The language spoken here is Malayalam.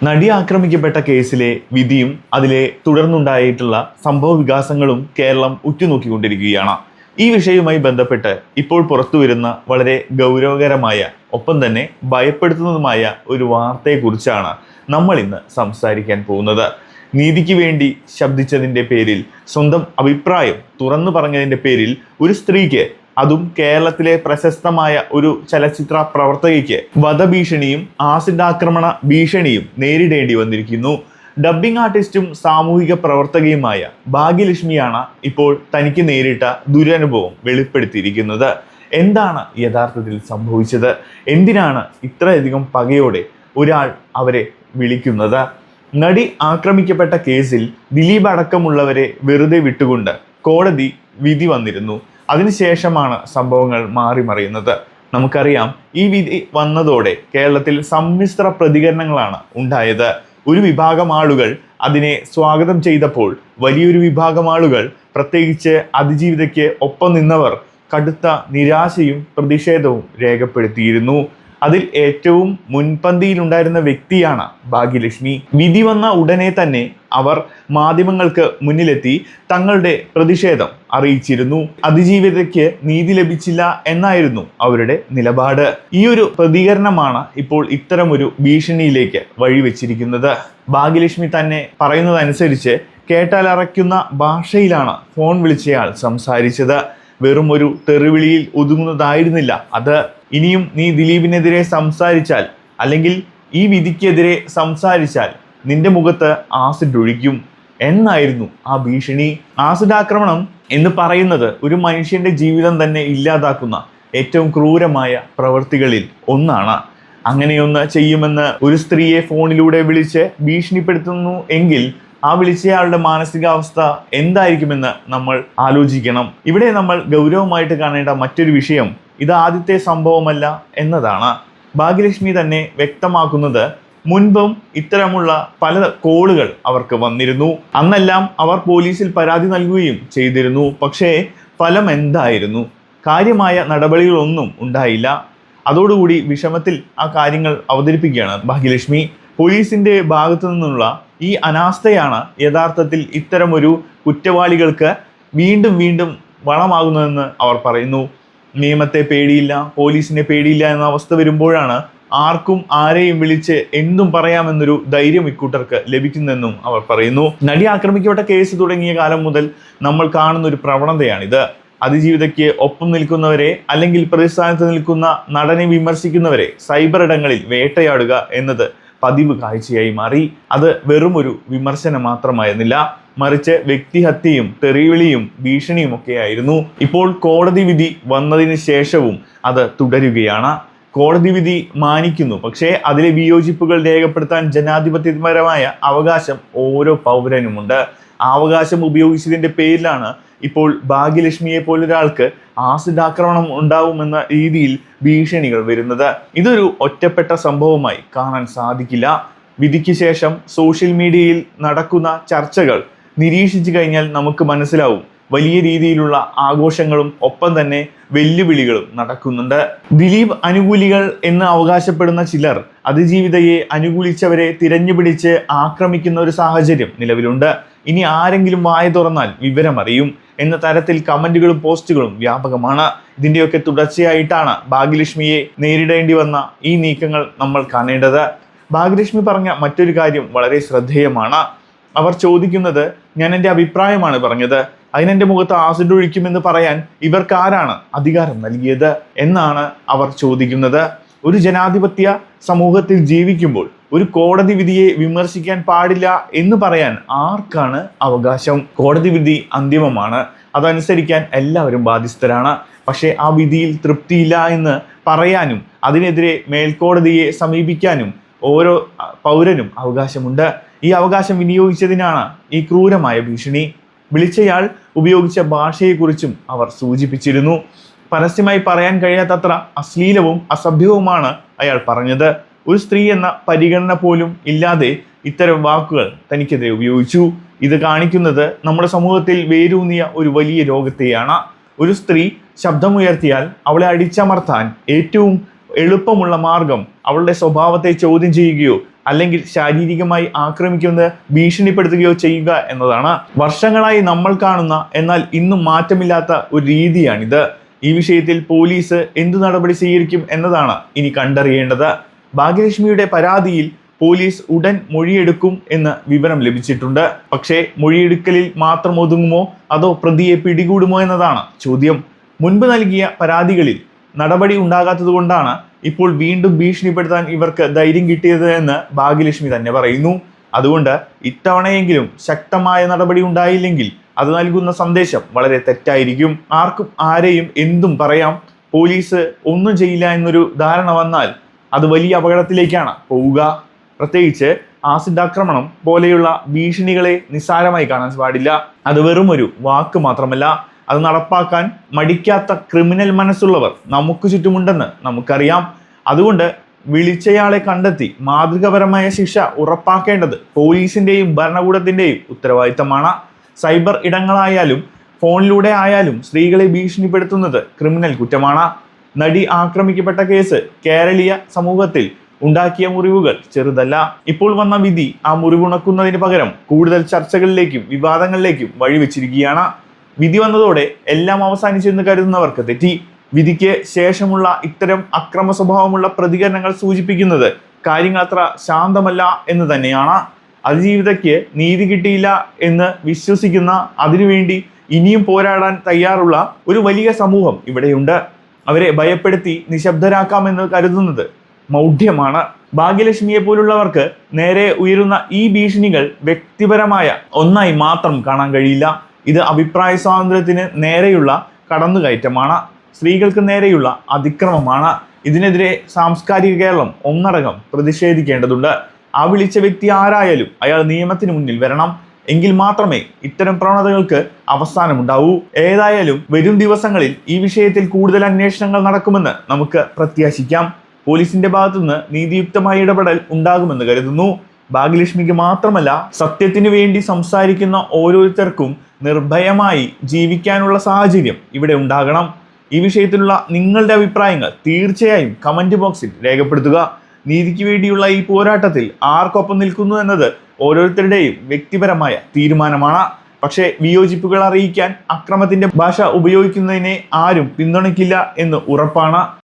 നടി ആക്രമിക്കപ്പെട്ട കേസിലെ വിധിയും അതിലെ തുടർന്നുണ്ടായിട്ടുള്ള സംഭവ വികാസങ്ങളും കേരളം ഉറ്റുനോക്കിക്കൊണ്ടിരിക്കുകയാണ്. ഈ വിഷയവുമായി ബന്ധപ്പെട്ട് ഇപ്പോൾ പുറത്തുവരുന്ന വളരെ ഗൗരവകരമായ ഒപ്പം തന്നെ ഭയപ്പെടുത്തുന്നതുമായ ഒരു വാർത്തയെക്കുറിച്ചാണ് നമ്മൾ ഇന്ന് സംസാരിക്കാൻ പോകുന്നത്. നീതിക്ക് വേണ്ടി ശബ്ദിച്ചതിൻ്റെ പേരിൽ, സ്വന്തം അഭിപ്രായം തുറന്നു പറഞ്ഞതിൻ്റെ പേരിൽ ഒരു സ്ത്രീക്ക്, അതും കേരളത്തിലെ പ്രശസ്തമായ ഒരു ചലച്ചിത്ര പ്രവർത്തകയ്ക്ക് വധഭീഷണിയും ആസിഡ് ആക്രമണ ഭീഷണിയും നേരിടേണ്ടി വന്നിരിക്കുന്നു. ഡബ്ബിംഗ് ആർട്ടിസ്റ്റും സാമൂഹിക പ്രവർത്തകയുമായ ഭാഗ്യലക്ഷ്മിയാണ് ഇപ്പോൾ തനിക്ക് നേരിട്ട ദുരനുഭവം വെളിപ്പെടുത്തിയിരിക്കുന്നത്. എന്താണ് യഥാർത്ഥത്തിൽ സംഭവിച്ചത്? എന്തിനാണ് ഇത്രയധികം പകയോടെ ഒരാൾ അവരെ വിളിക്കുന്നത്? നടി ആക്രമിക്കപ്പെട്ട കേസിൽ ദിലീപ് അടക്കമുള്ളവരെ വെറുതെ വിട്ടുകൊണ്ട് കോടതി വിധി വന്നിരുന്നു. അതിനുശേഷമാണ് സംഭവങ്ങൾ മാറിമറിയുന്നത്. നമുക്കറിയാം, ഈ വിധി വന്നതോടെ കേരളത്തിൽ സമ്മിശ്ര പ്രതികരണങ്ങളാണ് ഉണ്ടായത്. ഒരു വിഭാഗം ആളുകൾ അതിനെ സ്വാഗതം ചെയ്തപ്പോൾ വലിയൊരു വിഭാഗം ആളുകൾ, പ്രത്യേകിച്ച് അതിജീവിതയ്ക്ക് ഒപ്പം നിന്നവർ, കടുത്ത നിരാശയും പ്രതിഷേധവും രേഖപ്പെടുത്തിയിരുന്നു. അതിൽ ഏറ്റവും മുൻപന്തിയിലുണ്ടായിരുന്ന വ്യക്തിയാണ് ഭാഗ്യലക്ഷ്മി. വിധി വന്ന ഉടനെ തന്നെ അവർ മാധ്യമങ്ങൾക്ക് മുന്നിലെത്തി തങ്ങളുടെ പ്രതിഷേധം അറിയിച്ചിരുന്നു. അതിജീവിതയ്ക്ക് നീതി ലഭിച്ചില്ല എന്നായിരുന്നു അവരുടെ നിലപാട്. ഈ ഒരു പ്രതികരണമാണ് ഇപ്പോൾ ഇത്തരമൊരു ഭീഷണിയിലേക്ക് വഴിവെച്ചിരിക്കുന്നത്. ഭാഗ്യലക്ഷ്മി തന്നെ പറയുന്നതനുസരിച്ച് കേട്ടാലറയ്ക്കുന്ന ഭാഷയിലാണ് ഫോൺ വിളിച്ചയാൾ സംസാരിച്ചത്. വെറും ഒരു തെറിവിളിയിൽ ഒതുങ്ങുന്നതായിരുന്നില്ല അത്. ഇനിയും നീ ദിലീപിനെതിരെ സംസാരിച്ചാൽ, അല്ലെങ്കിൽ ഈ വിധിക്കെതിരെ സംസാരിച്ചാൽ നിന്റെ മുഖത്ത് ആസിഡ് ഒഴിക്കും എന്നായിരുന്നു ആ ഭീഷണി. ആസിഡ് ആക്രമണം എന്ന് പറയുന്നത് ഒരു മനുഷ്യന്റെ ജീവിതം തന്നെ ഇല്ലാതാക്കുന്ന ഏറ്റവും ക്രൂരമായ പ്രവൃത്തികളിൽ ഒന്നാണ്. അങ്ങനെയൊന്ന് ചെയ്യുമെന്ന് ഒരു സ്ത്രീയെ ഫോണിലൂടെ വിളിച്ച് ഭീഷണിപ്പെടുത്തുന്നു എങ്കിൽ ആ വിളിച്ചയാളുടെ മാനസികാവസ്ഥ എന്തായിരിക്കുമെന്ന് നമ്മൾ ആലോചിക്കണം. ഇവിടെ നമ്മൾ ഗൗരവമായിട്ട് കാണേണ്ട മറ്റൊരു വിഷയം ഇത് ആദ്യത്തെ സംഭവമല്ല എന്നതാണ്. ഭാഗ്യലക്ഷ്മി തന്നെ വ്യക്തമാക്കുന്നത്, മുൻപും ഇത്തരമുള്ള പല കോളുകൾ അവർക്ക് വന്നിരുന്നു. അന്നെല്ലാം അവർ പോലീസിൽ പരാതി നൽകുകയും ചെയ്തിരുന്നു. പക്ഷേ ഫലം എന്തായിരുന്നു? കാര്യമായ നടപടികളൊന്നും ഉണ്ടായില്ല. അതോടുകൂടി വിഷമത്തിൽ ആ കാര്യങ്ങൾ അവതരിപ്പിക്കുകയാണ് ഭാഗ്യലക്ഷ്മി. പോലീസിന്റെ ഭാഗത്തു നിന്നുള്ള ഈ അനാസ്ഥയാണ് യഥാർത്ഥത്തിൽ ഇത്തരമൊരു കുറ്റവാളികൾക്ക് വീണ്ടും വീണ്ടും വളമാകുന്നതെന്ന് അവർ പറയുന്നു. നിയമത്തെ പേടിയില്ല, പോലീസിനെ പേടിയില്ല എന്ന അവസ്ഥ വരുമ്പോഴാണ് ആർക്കും ആരെയും വിളിച്ച് എന്തും പറയാമെന്നൊരു ധൈര്യം ഇക്കൂട്ടർക്ക് ലഭിക്കുന്നെന്നും അവർ പറയുന്നു. നടി ആക്രമിക്കപ്പെട്ട കേസ് തുടങ്ങിയ കാലം മുതൽ നമ്മൾ കാണുന്ന ഒരു പ്രവണതയാണിത്. അതിജീവിതയ്ക്ക് ഒപ്പം നിൽക്കുന്നവരെ, അല്ലെങ്കിൽ പ്രതിസ്ഥാനത്ത് നിൽക്കുന്ന നടനെ വിമർശിക്കുന്നവരെ സൈബർ ഇടങ്ങളിൽ വേട്ടയാടുക എന്നത് പതിവ് കാഴ്ചയായി മാറി. അത് വെറും ഒരു വിമർശനം മാത്രമായിരുന്നില്ല, മറിച്ച് വ്യക്തിഹത്യയും തെറിവിളിയും ഭീഷണിയും ഒക്കെയായിരുന്നു. ഇപ്പോൾ കോടതി വിധി വന്നതിന് ശേഷവും അത് തുടരുകയാണ്. കോടതി വിധി മാനിക്കുന്നു, പക്ഷേ അതിലെ വിയോജിപ്പുകൾ രേഖപ്പെടുത്താൻ ജനാധിപത്യപരമായ അവകാശം ഓരോ പൗരനുമുണ്ട്. ആ അവകാശം ഉപയോഗിച്ചതിന്റെ പേരിലാണ് ഇപ്പോൾ ഭാഗ്യലക്ഷ്മിയെ പോലൊരാൾക്ക് ആസിഡ് ആക്രമണം ഉണ്ടാവുമെന്ന രീതിയിൽ ഭീഷണികൾ വരുന്നത്. ഇതൊരു ഒറ്റപ്പെട്ട സംഭവമായി കാണാൻ സാധിക്കില്ല. വിധിക്ക് ശേഷം സോഷ്യൽ മീഡിയയിൽ നടക്കുന്ന ചർച്ചകൾ നിരീക്ഷിച്ചു കഴിഞ്ഞാൽ നമുക്ക് മനസ്സിലാവും, വലിയ രീതിയിലുള്ള ആഘോഷങ്ങളും ഒപ്പം തന്നെ വെല്ലുവിളികളും നടക്കുന്നുണ്ട്. ദിലീപ് അനുകൂലികൾ എന്ന് അവകാശപ്പെടുന്ന ചിലർ അതിജീവിതയെ അനുകൂലിച്ചവരെ തിരഞ്ഞുപിടിച്ച് ആക്രമിക്കുന്ന ഒരു സാഹചര്യം നിലവിലുണ്ട്. ഇനി ആരെങ്കിലും വായ തുറന്നാൽ വിവരമറിയും എന്ന തരത്തിൽ കമന്റുകളും പോസ്റ്റുകളും വ്യാപകമാണ്. ഇതിന്റെയൊക്കെ തുടർച്ചയായിട്ടാണ് ഭാഗ്യലക്ഷ്മിയെ നേരിടേണ്ടി വന്ന ഈ നീക്കങ്ങൾ നമ്മൾ കാണേണ്ടത്. ഭാഗ്യലക്ഷ്മി പറഞ്ഞ മറ്റൊരു കാര്യം വളരെ ശ്രദ്ധേയമാണ്. അവർ ചോദിക്കുന്നത്, ഞാൻ എൻ്റെ അഭിപ്രായമാണ് പറഞ്ഞത്, അതിനെൻ്റെ മുഖത്ത് ആസിഡ് ഒഴിക്കുമെന്ന് പറയാൻ ഇവർക്കാരാണ് അധികാരം നൽകിയത് എന്നാണ് അവർ ചോദിക്കുന്നത്. ഒരു ജനാധിപത്യ സമൂഹത്തിൽ ജീവിക്കുമ്പോൾ ഒരു കോടതി വിധിയെ വിമർശിക്കാൻ പാടില്ല എന്ന് പറയാൻ ആർക്കാണ് അവകാശം? കോടതി വിധി അന്തിമമാണ്, അതനുസരിക്കാൻ എല്ലാവരും ബാധ്യസ്ഥരാണ്. പക്ഷേ ആ വിധിയിൽ തൃപ്തിയില്ല എന്ന് പറയാനും അതിനെതിരെ മേൽക്കോടതിയെ സമീപിക്കാനും ഓരോ പൗരനും അവകാശമുണ്ട്. ഈ അവകാശം വിനിയോഗിച്ചതിനാണ് ഈ ക്രൂരമായ ഭീഷണി. വിളിച്ചയാൾ ഉപയോഗിച്ച ഭാഷയെക്കുറിച്ചും അവർ സൂചിപ്പിച്ചിരുന്നു. പരസ്യമായി പറയാൻ കഴിയാത്തത്ര അശ്ലീലവും അസഭ്യവുമാണ് അയാൾ പറഞ്ഞത്. ഒരു സ്ത്രീ എന്ന പരിഗണന പോലും ഇല്ലാതെ ഇത്തരം വാക്കുകൾ തനിക്കെതിരെ ഉപയോഗിച്ചു. ഇത് കാണിക്കുന്നത് നമ്മുടെ സമൂഹത്തിൽ വേരൂന്നിയ ഒരു വലിയ രോഗത്തെയാണ്. ഒരു സ്ത്രീ ശബ്ദമുയർത്തിയാൽ അവളെ അടിച്ചമർത്താൻ ഏറ്റവും എളുപ്പമുള്ള മാർഗം അവളുടെ സ്വഭാവത്തെ ചോദ്യം ചെയ്യുകയോ അല്ലെങ്കിൽ ശാരീരികമായി ആക്രമിക്കുന്നത് ഭീഷണിപ്പെടുത്തുകയോ ചെയ്യുക എന്നതാണ്. വർഷങ്ങളായി നമ്മൾ കാണുന്ന എന്നാൽ ഇന്നും മാറ്റമില്ലാത്ത ഒരു രീതിയാണിത്. ഈ വിഷയത്തിൽ പോലീസ് എന്തു നടപടി സ്വീകരിക്കും എന്നതാണ് ഇനി കണ്ടറിയേണ്ടത്. ഭാഗ്യലക്ഷ്മിയുടെ പരാതിയിൽ പോലീസ് ഉടൻ മൊഴിയെടുക്കും എന്ന് വിവരം ലഭിച്ചിട്ടുണ്ട്. പക്ഷേ മൊഴിയെടുക്കലിൽ മാത്രം ഒതുങ്ങുമോ അതോ പ്രതിയെ പിടികൂടുമോ എന്നതാണ് ചോദ്യം. മുൻപ് നൽകിയ പരാതികളിൽ നടപടി ഉണ്ടാകാത്തതുകൊണ്ടാണ് ഇപ്പോൾ വീണ്ടും ഭീഷണിപ്പെടുത്താൻ ഇവർക്ക് ധൈര്യം കിട്ടിയത് എന്ന് ഭാഗ്യലക്ഷ്മി തന്നെ പറയുന്നു. അതുകൊണ്ട് ഇത്തവണയെങ്കിലും ശക്തമായ നടപടി ഉണ്ടായില്ലെങ്കിൽ അത് നൽകുന്ന സന്ദേശം വളരെ തെറ്റായിരിക്കും. ആർക്കും ആരെയും എന്തും പറയാം, പോലീസ് ഒന്നും ചെയ്യില്ല എന്നൊരു ധാരണ വന്നാൽ അത് വലിയ അപകടത്തിലേക്കാണ് പോവുക. പ്രത്യേകിച്ച് ആസിഡ് ആക്രമണം പോലെയുള്ള ഭീഷണികളെ നിസ്സാരമായി കാണാൻ പാടില്ല. അത് വെറും ഒരു വാക്ക് മാത്രമല്ല, അത് നടപ്പാക്കാൻ മടിക്കാത്ത ക്രിമിനൽ മനസ്സുള്ളവർ നമുക്ക് ചുറ്റുമുണ്ടെന്ന് നമുക്കറിയാം. അതുകൊണ്ട് വിളിച്ചയാളെ കണ്ടെത്തി മാതൃകാപരമായ ശിക്ഷ ഉറപ്പാക്കേണ്ടത് പോലീസിന്റെയും ഭരണകൂടത്തിന്റെയും ഉത്തരവാദിത്തമാണ്. സൈബർ ഇടങ്ങളായാലും ഫോണിലൂടെ ആയാലും സ്ത്രീകളെ ഭീഷണിപ്പെടുത്തുന്നത് ക്രിമിനൽ കുറ്റമാണ്. നടി ആക്രമിക്കപ്പെട്ട കേസ് കേരളീയ സമൂഹത്തിൽ ഉണ്ടാക്കിയ മുറിവുകൾ ചെറുതല്ല. ഇപ്പോൾ വന്ന വിധി ആ മുറിവുണക്കുന്നതിന് പകരം കൂടുതൽ ചർച്ചകളിലേക്കും വിവാദങ്ങളിലേക്കും വഴിവെച്ചിരിക്കുകയാണ്. വിധി വന്നതോടെ എല്ലാം അവസാനിച്ചെന്ന് കരുതുന്നവർക്ക് തെറ്റി. വിധിക്ക് ശേഷമുള്ള ഇത്തരം അക്രമ സ്വഭാവമുള്ള പ്രതികരണങ്ങൾ സൂചിപ്പിക്കുന്നത് കാര്യങ്ങൾ അത്ര ശാന്തമല്ല എന്ന് തന്നെയാണ്. അതിജീവിതയ്ക്ക് നീതി കിട്ടിയില്ല എന്ന് വിശ്വസിക്കുന്ന, അതിനുവേണ്ടി ഇനിയും പോരാടാൻ തയ്യാറുള്ള ഒരു വലിയ സമൂഹം ഇവിടെയുണ്ട്. അവരെ ഭയപ്പെടുത്തി നിശബ്ദരാക്കാമെന്ന് കരുതുന്നത് മൗഢ്യമാണ്. ഭാഗ്യലക്ഷ്മിയെ പോലുള്ളവർക്ക് നേരെ ഉയരുന്ന ഈ ഭീഷണികൾ വ്യക്തിപരമായ ഒന്നായി മാത്രം കാണാൻ കഴിയില്ല. ഇത് അഭിപ്രായ സ്വാതന്ത്ര്യത്തിന് നേരെയുള്ള കടന്നുകയറ്റമാണ്, സ്ത്രീകൾക്ക് നേരെയുള്ള അതിക്രമമാണ്. ഇതിനെതിരെ സാംസ്കാരിക കേരളം ഒന്നടങ്കം പ്രതിഷേധിക്കേണ്ടതുണ്ട്. ആ വിളിച്ച വ്യക്തി ആരായാലും അയാൾ നിയമത്തിന് മുന്നിൽ വരണം. എങ്കിൽ മാത്രമേ ഇത്തരം പ്രവണതകൾക്ക് അവസാനമുണ്ടാവൂ. ഏതായാലും വരും ദിവസങ്ങളിൽ ഈ വിഷയത്തിൽ കൂടുതൽ അന്വേഷണങ്ങൾ നടക്കുമെന്ന് നമുക്ക് പ്രത്യാശിക്കാം. പോലീസിന്റെ ഭാഗത്തുനിന്ന് നീതിയുക്തമായ ഇടപെടൽ ഉണ്ടാകുമെന്ന് കരുതുന്നു. ഭാഗ്യലക്ഷ്മിക്ക് മാത്രമല്ല, സത്യത്തിനു വേണ്ടി സംസാരിക്കുന്ന ഓരോരുത്തർക്കും നിർഭയമായി ജീവിക്കാനുള്ള സാഹചര്യം ഇവിടെ ഉണ്ടാകണം. ഈ വിഷയത്തിലുള്ള നിങ്ങളുടെ അഭിപ്രായങ്ങൾ തീർച്ചയായും കമന്റ് ബോക്സിൽ രേഖപ്പെടുത്തുക. നീതിക്ക് വേണ്ടിയുള്ള ഈ പോരാട്ടത്തിൽ ആർക്കൊപ്പം നിൽക്കുന്നു എന്നത് ഓരോരുത്തരുടെയും വ്യക്തിപരമായ തീരുമാനമാണ്. പക്ഷേ വിയോജിപ്പുകൾ അറിയിക്കാൻ അക്രമത്തിന്റെ ഭാഷ ഉപയോഗിക്കുന്നതിനെ ആരും പിന്തുണയ്ക്കില്ല എന്ന് ഉറപ്പാണ്.